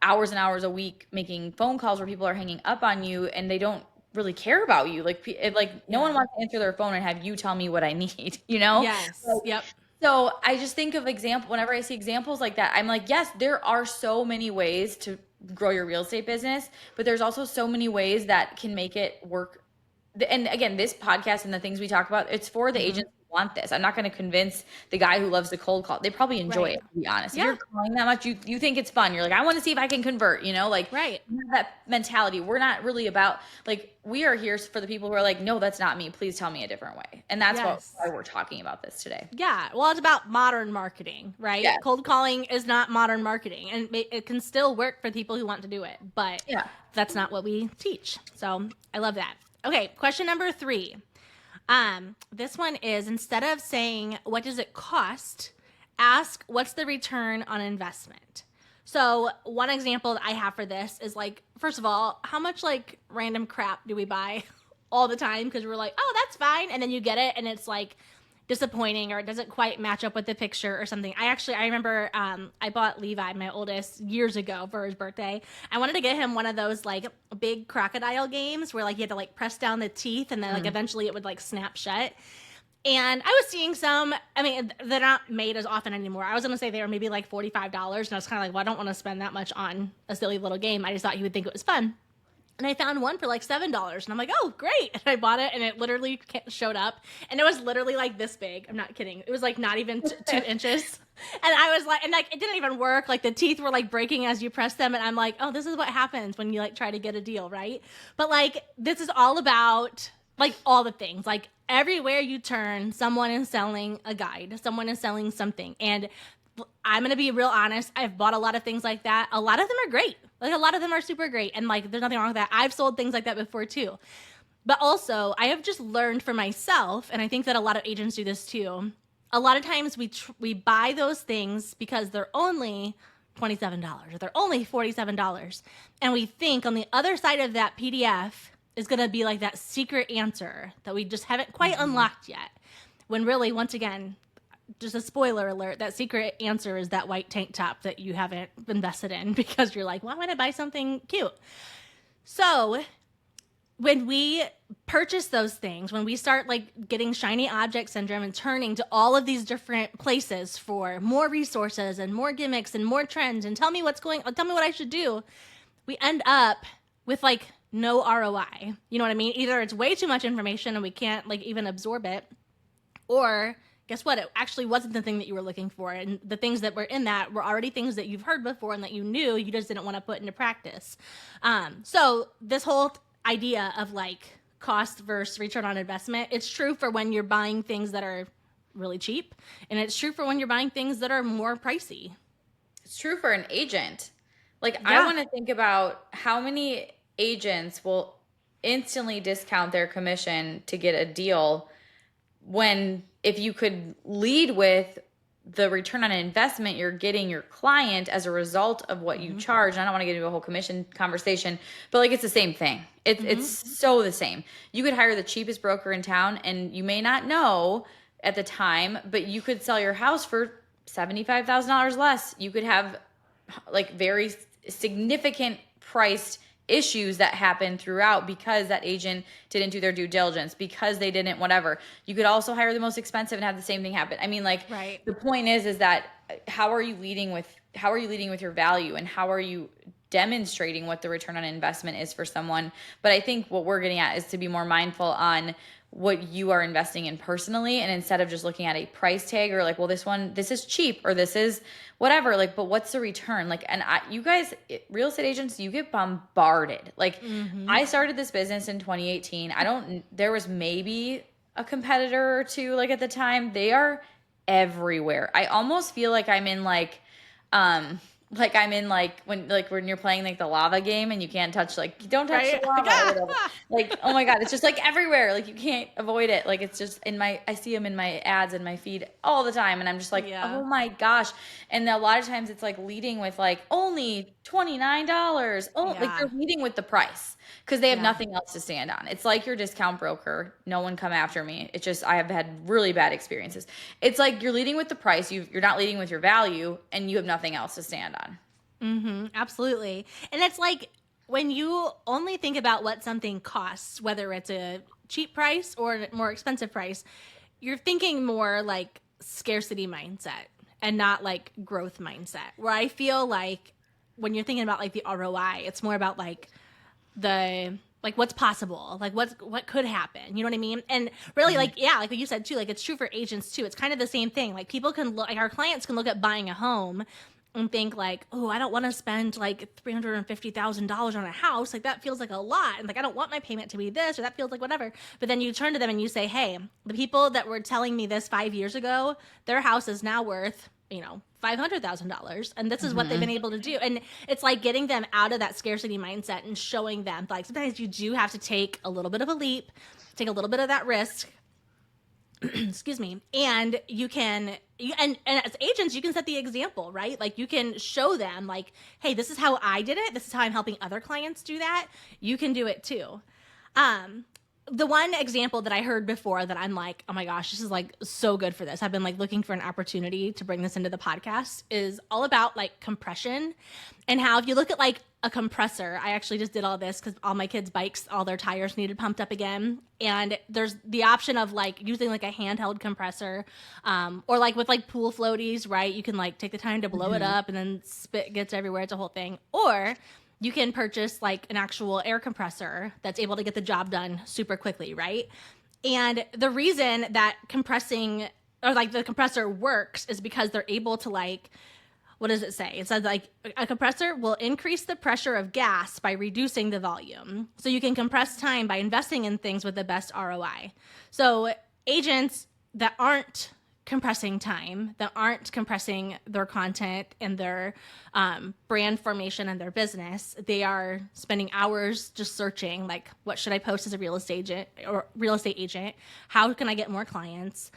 hours and hours a week making phone calls where people are hanging up on you and they don't really care about you. Like, no one wants to answer their phone and have you tell me what I need, you know? Yes. So I just think of whenever I see examples like that, I'm like, yes, there are so many ways to grow your real estate business, but there's also so many ways that can make it work. And again, this podcast and the things we talk about, it's for the agents who want this. I'm not going to convince the guy who loves the cold call. They probably enjoy it, to be honest. If you're calling that much, you think it's fun. You're like, I want to see if I can convert, like that mentality. We're not really about we are here for the people who are like, no, that's not me. Please tell me a different way. And that's why we're talking about this today. Yeah. Well, it's about modern marketing, right? Yes. Cold calling is not modern marketing, and it can still work for people who want to do it, but that's not what we teach. So I love that. Okay. Question number 3. This one is, instead of saying, what does it cost? Ask, what's the return on investment? So one example that I have for this is first of all, how much random crap do we buy all the time? Because we're like, oh, that's fine. And then you get it and it's disappointing, or it doesn't quite match up with the picture or something. I remember I bought Levi, my oldest, years ago for his birthday. I wanted to get him one of those big crocodile games where you had to press down the teeth and then eventually it would snap shut. And I was seeing some, they're not made as often anymore. I was going to say they were maybe $45. And I was kind of well, I don't want to spend that much on a silly little game. I just thought he would think it was fun. And I found one for $7. And I'm like, oh, great. And I bought it and it literally showed up. And it was literally this big. I'm not kidding. It was not even 2 inches. And I was and it didn't even work. The teeth were breaking as you press them. And I'm like, oh, this is what happens when you try to get a deal, right? But this is all about all the things. Everywhere you turn, someone is selling a guide. Someone is selling something. And I'm going to be real honest. I've bought a lot of things like that. A lot of them are great. A lot of them are super great. And there's nothing wrong with that. I've sold things like that before too. But also, I have just learned for myself, and I think that a lot of agents do this too. A lot of times we buy those things because they're only $27 or they're only $47. And we think on the other side of that PDF is going to be that secret answer that we just haven't quite unlocked yet. When really, once again, just a spoiler alert, that secret answer is that white tank top that you haven't invested in because you're like, well, I want to buy something cute. So when we purchase those things, when we start getting shiny object syndrome and turning to all of these different places for more resources and more gimmicks and more trends and tell me what I should do, we end up with no ROI. You know what I mean? Either it's way too much information and we can't even absorb it, or guess what? It actually wasn't the thing that you were looking for. And the things that were in that were already things that you've heard before and that you knew, you just didn't want to put into practice. So this whole idea of cost versus return on investment, it's true for when you're buying things that are really cheap. And it's true for when you're buying things that are more pricey. It's true for an agent. I want to think about how many agents will instantly discount their commission to get a deal when if you could lead with the return on investment you're getting your client as a result of what you charge. And I don't want to get into a whole commission conversation, but it's the same thing. It's so the same. You could hire the cheapest broker in town and you may not know at the time, but you could sell your house for $75,000 less. You could have very significant priced issues that happen throughout because that agent didn't do their due diligence, because they didn't whatever. You could also hire the most expensive and have the same thing happen. Right. The point is that how are you leading with your value, and how are you demonstrating what the return on investment is for someone? But I think what we're getting at is to be more mindful on what you are investing in personally, and instead of just looking at a price tag or this is cheap or this is whatever, but what's the return? You guys, real estate agents, you get bombarded. I started this business in 2018. There was maybe a competitor or two at the time. They are everywhere. I almost feel like I'm in when you're playing the lava game and you can't touch don't touch the lava or whatever. Oh my god, it's just everywhere. You can't avoid it. It's just I see them in my ads and my feed all the time, and I'm just oh my gosh. And a lot of times it's leading with only $29. They're leading with the price because they have nothing else to stand on. It's your discount broker. No one come after me. It's just I have had really bad experiences. It's you're leading with the price. You're not leading with your value, and you have nothing else to stand on. Absolutely. And it's when you only think about what something costs, whether it's a cheap price or a more expensive price, you're thinking more scarcity mindset and not growth mindset, where I feel when you're thinking about the ROI, it's more about the like what's possible, like what could happen, you know what I mean? And really, like, yeah, like what you said too, like it's true for agents too. It's kind of the same thing. Like people can look, like our clients can look at buying a home and think like, oh, I don't want to spend like $350,000 on a house. Like that feels like a lot. And like, I don't want my payment to be this, or that feels like whatever. But then you turn to them and you say, hey, the people that were telling me this 5 years ago, their house is now worth, you know, $500,000, and this is what they've been able to do. And it's like getting them out of that scarcity mindset and showing them like sometimes you do have to take a little bit of a leap, take a little bit of that risk. Excuse me. And you can, and as agents, you can set the example, right? Like you can show them like, hey, this is how I did it. This is how I'm helping other clients do that. You can do it too. The one example that I heard before that I'm like, oh my gosh, this is like so good for this. I've been like looking for an opportunity to bring this into the podcast is all about like compression and how if you look at like a compressor, I actually just did all this because all my kids' bikes, all their tires needed pumped up again. And there's the option of like using like a handheld compressor or like with like pool floaties, right? You can like take the time to blow it up and then spit gets everywhere. It's a whole thing. Or you can purchase like an actual air compressor that's able to get the job done super quickly, right? And the reason that compressing or like the compressor works is because they're able to like, what does it say? It says like a compressor will increase the pressure of gas by reducing the volume. So you can compress time by investing in things with the best ROI. So agents that aren't compressing time, that aren't compressing their content and their brand formation and their business, they are spending hours just searching like, what should I post as a real estate agent? How can I get more clients?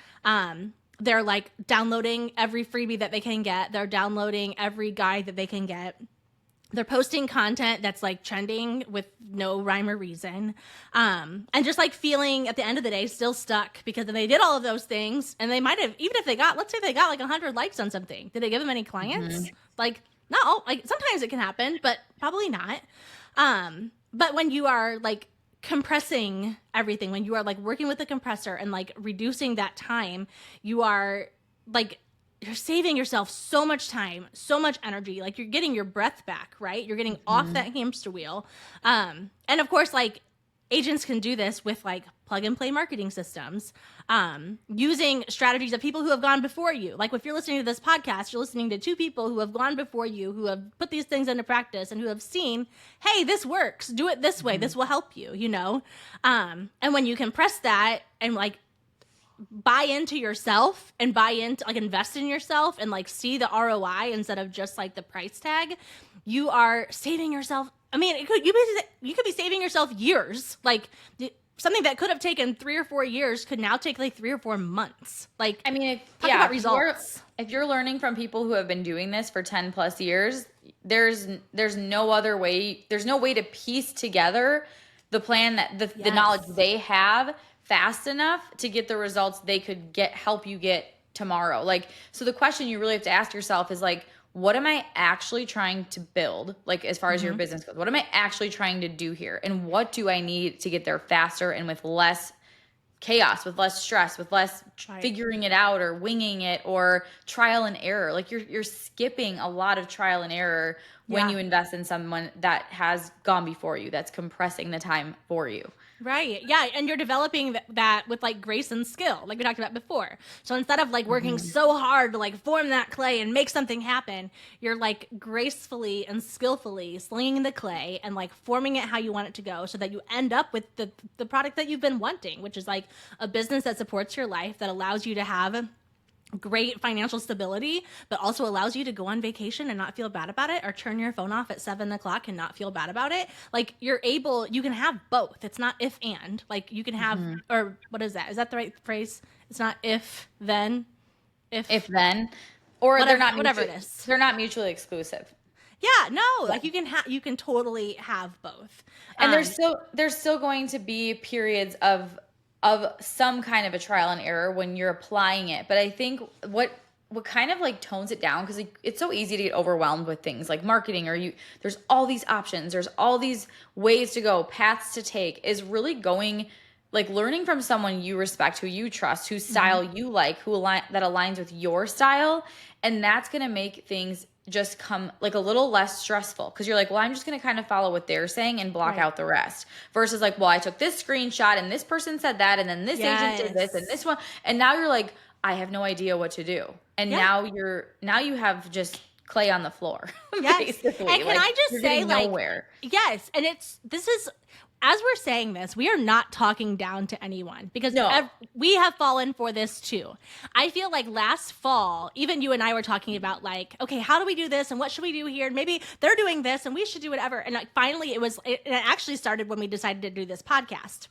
They're like downloading every freebie that they can get. They're downloading every guide that they can get. They're posting content that's like trending with no rhyme or reason. And just like feeling at the end of the day still stuck because they did all of those things and they might have, even if they got, let's say they got like 100 likes on something. Did they give them any clients? Like, no, like sometimes it can happen, but probably not. But when you are like compressing everything, when you are like working with the compressor and like reducing that time, you are like, you're saving yourself so much time, so much energy. Like you're getting your breath back, right? You're getting off that hamster wheel. And of course, like agents can do this with like plug and play marketing systems, using strategies of people who have gone before you. Like if you're listening to this podcast, you're listening to two people who have gone before you, who have put these things into practice and who have seen, hey, this works. Do it this way. This will help you, you know? And when you compress that and like buy into yourself and buy into like invest in yourself and like see the ROI instead of just like the price tag, you are saving yourself. I mean, you could be saving yourself years. Like something that could have taken 3 or 4 years could now take like 3 or 4 months. Like, I mean, talk about results. If you're learning from people who have been doing this for 10 plus years, there's no other way. There's no way to piece together the plan that the knowledge they have fast enough to get the results they could help you get tomorrow. Like, so the question you really have to ask yourself is like, what am I actually trying to build? Like, as far as your business goes, what am I actually trying to do here? And what do I need to get there faster and with less chaos, with less stress, with less figuring it out or winging it or trial and error? Like you're skipping a lot of trial and error when you invest in someone that has gone before you, that's compressing the time for you. Right. Yeah. And you're developing that with like grace and skill, like we talked about before. So instead of like working so hard to like form that clay and make something happen, you're like gracefully and skillfully slinging the clay and like forming it how you want it to go so that you end up with the product that you've been wanting, which is like a business that supports your life, that allows you to have great financial stability, but also allows you to go on vacation and not feel bad about it, or turn your phone off at 7:00 and not feel bad about it. Like you can have both. It's not if and. Like you can have, or what is that? Is that the right phrase? It's not if then. If then, or whatever it is. They're not mutually exclusive. Yeah, no, like you can totally have both. And there's still going to be periods of some kind of a trial and error when you're applying it. But I think what kind of like tones it down, because it's so easy to get overwhelmed with things like marketing, or there's all these options, there's all these ways to go, paths to take, is really going like learning from someone you respect, who you trust, whose style you like, that aligns with your style. And that's going to make things just come like a little less stressful because you're like, well, I'm just going to kind of follow what they're saying and block out the rest versus like, well, I took this screenshot and this person said that and then this agent did this and this one. And now you're like, I have no idea what to do. And now you have just clay on the floor. Basically. And can I just say like, nowhere. Yes. And as we're saying this, we are not talking down to anyone because we have fallen for this too. I feel like last fall, even you and I were talking about like, okay, how do we do this and what should we do here? And maybe they're doing this and we should do whatever. And like finally it actually started when we decided to do this podcast.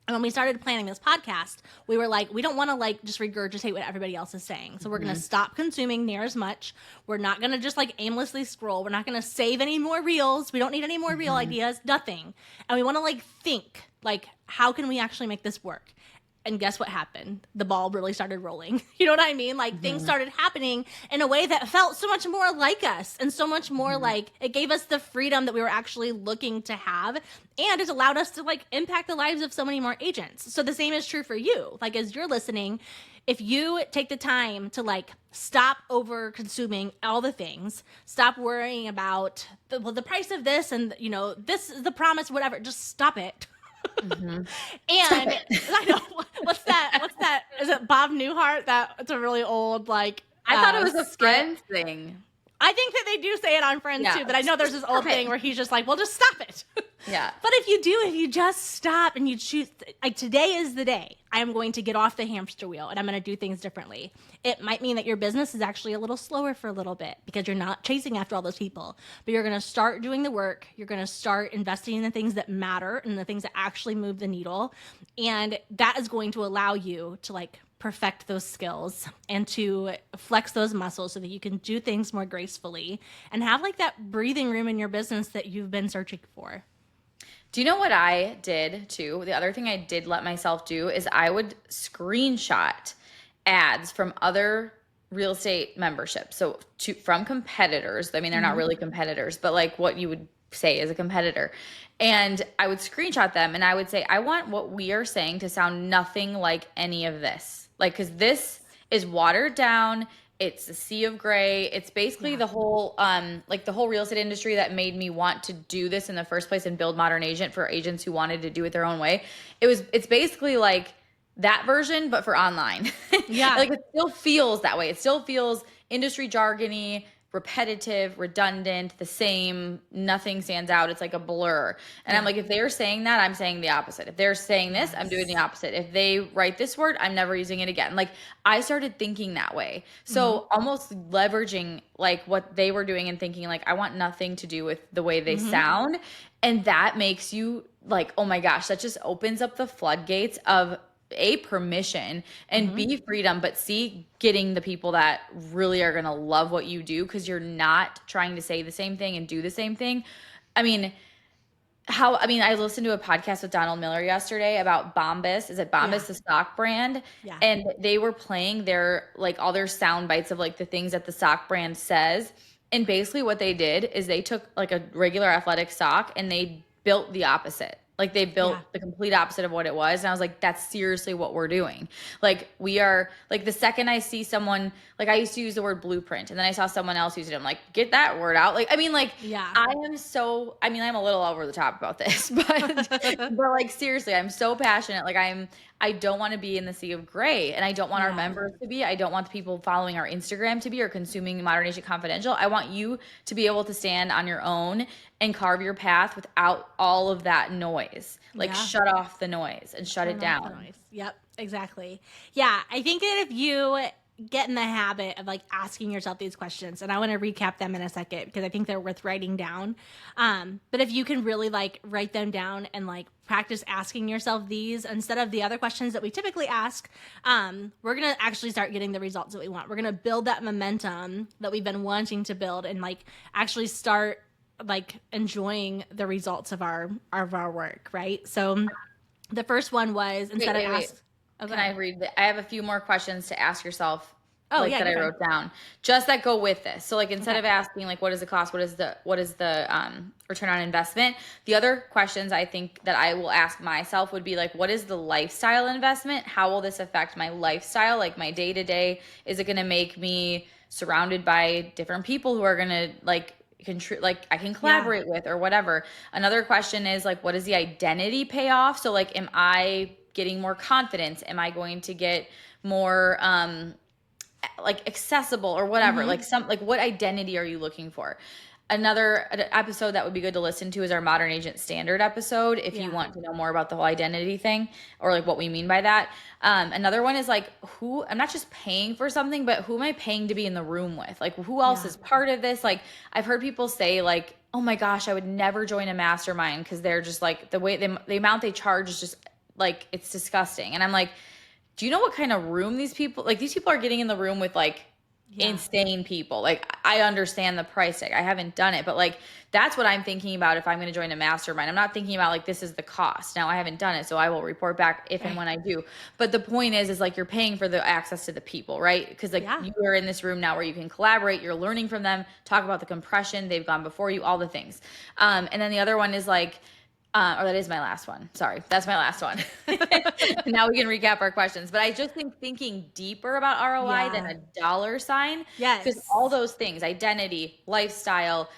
And when we started planning this podcast, we were like, we don't want to like just regurgitate what everybody else is saying. So we're going to stop consuming near as much. We're not going to just like aimlessly scroll. We're not going to save any more reels. We don't need any more reel ideas, nothing. And we want to like think like, how can we actually make this work? And guess what happened? The ball really started rolling. You know what I mean? Like things started happening in a way that felt so much more like us and so much more like it gave us the freedom that we were actually looking to have. And it allowed us to like impact the lives of so many more agents. So the same is true for you. Like as you're listening, if you take the time to like stop over consuming all the things, stop worrying about the price of this and you know, this is the promise, whatever, just stop it. And I know what's that? Is it Bob Newhart? It's a really old like. I thought it was a Friends thing. I think that they do say it on Friends too, but I know there's this old thing where he's just like, well, just stop it. Yeah. But if you just stop and you choose, like today is the day I am going to get off the hamster wheel and I'm going to do things differently. It might mean that your business is actually a little slower for a little bit because you're not chasing after all those people, but you're going to start doing the work. You're going to start investing in the things that matter and the things that actually move the needle. And that is going to allow you to like perfect those skills and to flex those muscles so that you can do things more gracefully and have like that breathing room in your business that you've been searching for. Do you know what I did too? The other thing I did let myself do is I would screenshot ads from other real estate memberships. So from competitors. I mean, they're not really competitors, but like what you would say is a competitor. And I would screenshot them and I would say, I want what we are saying to sound nothing like any of this. Like, cause this is watered down. It's a sea of gray. It's basically the whole, like the whole real estate industry that made me want to do this in the first place and build Modern Agent for agents who wanted to do it their own way. It's basically like that version, but for online. Yeah. Like it still feels that way. It still feels industry jargony, repetitive, redundant, the same, nothing stands out. It's like a blur. And I'm like, if they're saying that, I'm saying the opposite. If they're saying this, I'm doing the opposite. If they write this word, I'm never using it again. Like I started thinking that way. So almost leveraging like what they were doing and thinking like, I want nothing to do with the way they sound. And that makes you like, oh my gosh, that just opens up the floodgates of permission and B, freedom, but C, getting the people that really are going to love what you do because you're not trying to say the same thing and do the same thing. I listened to a podcast with Donald Miller yesterday about Bombas. Is it Bombas, the stock brand? Yeah. And they were playing their, like all their sound bites of like the things that the stock brand says. And basically what they did is they took like a regular athletic sock and they built the opposite. Like they built the complete opposite of what it was. And I was like, that's seriously what we're doing. Like we are like the second I see someone, like I used to use the word blueprint and then I saw someone else use it. I'm like, get that word out. Like, I mean, like I'm a little over the top about this, but like seriously, I'm so passionate. Like I don't want to be in the sea of gray and I don't want our members to be, I don't want the people following our Instagram to be or consuming Modern Agent Confidential. I want you to be able to stand on your own and carve your path without all of that noise. Like shut off the noise and shut it down. Yep, exactly. Yeah, I think that if you get in the habit of like asking yourself these questions, and I want to recap them in a second because I think they're worth writing down. But if you can really like write them down and like practice asking yourself these instead of the other questions that we typically ask, we're going to actually start getting the results that we want. We're going to build that momentum that we've been wanting to build and like actually start like enjoying the results of our work, right? So the first one was instead of ask. Can I read I have a few more questions to ask yourself that I wrote down just that go with this. So like instead of asking like what is the cost, what is the return on investment, the other questions I think that I will ask myself would be like, what is the lifestyle investment? How will this affect my lifestyle? Like my day to day, is it going to make me surrounded by different people who are going to like I can collaborate with or whatever. Another question is like, what is the identity payoff? So like, am I getting more confidence? Am I going to get more like accessible or whatever? Like what identity are you looking for? Another episode that would be good to listen to is our Modern Agent Standard episode if you want to know more about the whole identity thing or like what we mean by that. Another one is like, who, I'm not just paying for something, but who am I paying to be in the room with? Like, who else is part of this? Like, I've heard people say like, oh my gosh, I would never join a mastermind because they're just like, the amount they charge is just like, it's disgusting. And I'm like, do you know what kind of room these people are getting in the room with like insane people? Like, I understand the price tag. I haven't done it, but like, that's what I'm thinking about if I'm going to join a mastermind. I'm not thinking about like, this is the cost. Now I haven't done it, so I will report back if and when I do. But the point is like, you're paying for the access to the people, right? Because like you are in this room now where you can collaborate, you're learning from them, talk about the compression, they've gone before you, all the things. And then the other one is like, or that is my last one. Sorry, that's my last one. Now we can recap our questions. But I just think thinking deeper about ROI than a dollar sign. Yes. Because all those things, identity, lifestyle,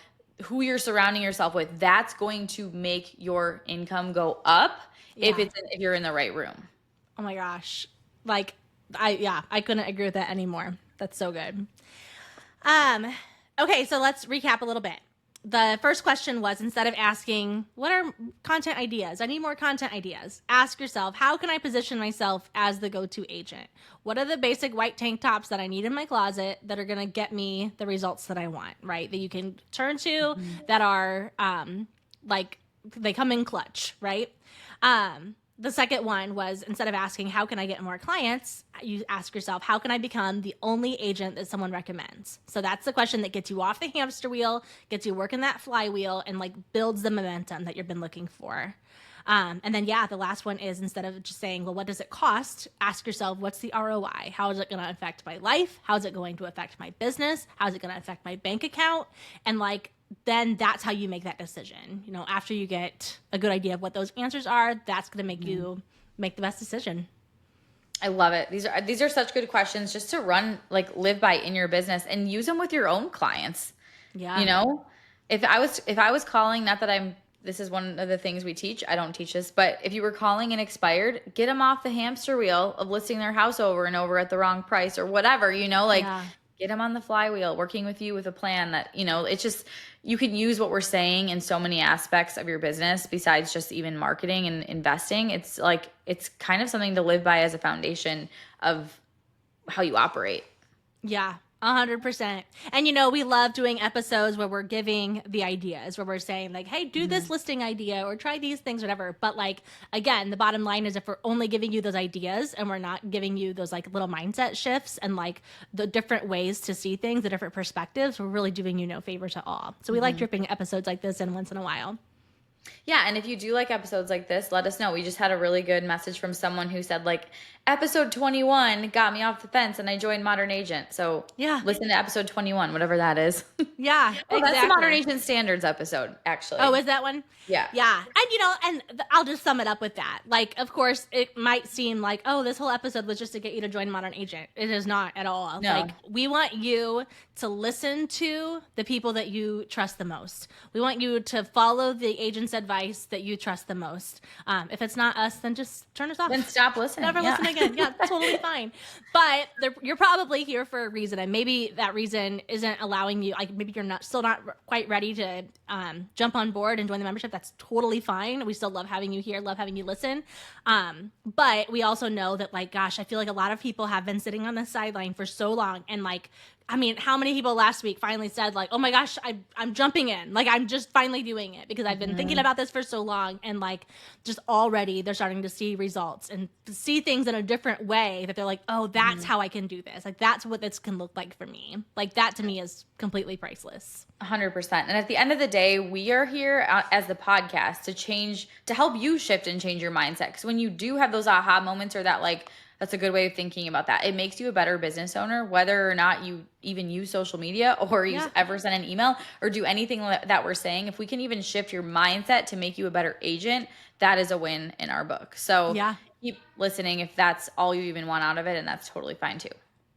who you're surrounding yourself with, that's going to make your income go up if you're in the right room. Oh my gosh. Like, I couldn't agree with that anymore. That's so good. Okay, so let's recap a little bit. The first question was, instead of asking, what are content ideas? I need more content ideas. Ask yourself, how can I position myself as the go-to agent? What are the basic white tank tops that I need in my closet that are going to get me the results that I want, right? That you can turn to that are like they come in clutch, right? The second one was, instead of asking, how can I get more clients? You ask yourself, how can I become the only agent that someone recommends? So that's the question that gets you off the hamster wheel, gets you working that flywheel, and like builds the momentum that you've been looking for. And then, the last one is, instead of just saying, well, what does it cost? Ask yourself, what's the ROI? How is it going to affect my life? How is it going to affect my business? How is it going to affect my bank account? And like, then that's how you make that decision. You know, after you get a good idea of what those answers are, that's going to make you make the best decision. I love it. These are such good questions just to live by in your business and use them with your own clients. Yeah. You know, if I was calling, not that this is one of the things we teach. I don't teach this, but if you were calling and expired, get them off the hamster wheel of listing their house over and over at the wrong price or whatever, get them on the flywheel, working with you with a plan that, it's just, you can use what we're saying in so many aspects of your business besides just even marketing and investing. It's like, it's kind of something to live by as a foundation of how you operate. Yeah. 100%. And we love doing episodes where we're giving the ideas, where we're saying like, hey, do this listing idea or try these things, whatever. But like, again, the bottom line is if we're only giving you those ideas and we're not giving you those like little mindset shifts and like the different ways to see things, the different perspectives, we're really doing you no favor to all. So we like dripping episodes like this in once in a while. Yeah. And if you do like episodes like this, let us know. We just had a really good message from someone who said like, episode 21 got me off the fence and I joined Modern Agent. So listen to episode 21, whatever that is. Yeah. Exactly. That's the Modern Agent Standards episode, actually. Oh, is that one? Yeah. Yeah. And, I'll just sum it up with that. Like, of course, it might seem like, oh, this whole episode was just to get you to join Modern Agent. It is not at all. No. Like, we want you to listen to the people that you trust the most. We want you to follow the agent's advice that you trust the most. If it's not us, then just turn us off. Then stop listening. Never listen again. Yeah, totally fine. But you're probably here for a reason, and maybe that reason isn't allowing you. Like, maybe you're still not quite ready to jump on board and join the membership. That's totally fine. We still love having you here, love having you listen. But we also know that, like, gosh, I feel like a lot of people have been sitting on the sideline for so long, and like, I mean, how many people last week finally said like, oh my gosh, I'm jumping in. Like, I'm just finally doing it because I've been thinking about this for so long. And like, just already they're starting to see results and see things in a different way that they're like, oh, that's how I can do this. Like, that's what this can look like for me. Like, that to me is completely priceless. 100%. And at the end of the day, we are here as the podcast to help you shift and change your mindset. Because when you do have those aha moments or that like, that's a good way of thinking about that. It makes you a better business owner, whether or not you even use social media or ever send an email or do anything that we're saying. If we can even shift your mindset to make you a better agent, that is a win in our book. So keep listening if that's all you even want out of it, and that's totally fine too.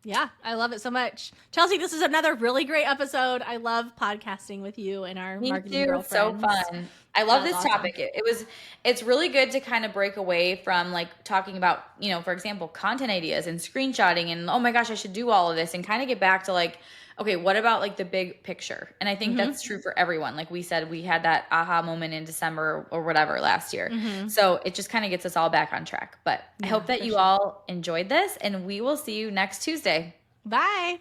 Yeah, I love it so much. Chelsea, this is another really great episode. I love podcasting with you and our Me marketing too. It's so girlfriends. fun. I love That was this awesome. topic. It's really good to kind of break away from like talking about, you know, for example, content ideas and screenshotting and oh my gosh, I should do all of this, and kind of get back to like, okay, what about like the big picture? And I think that's true for everyone. Like we said, we had that aha moment in December or whatever last year. So it just kind of gets us all back on track. But I hope that you all enjoyed this, and we will see you next Tuesday. Bye.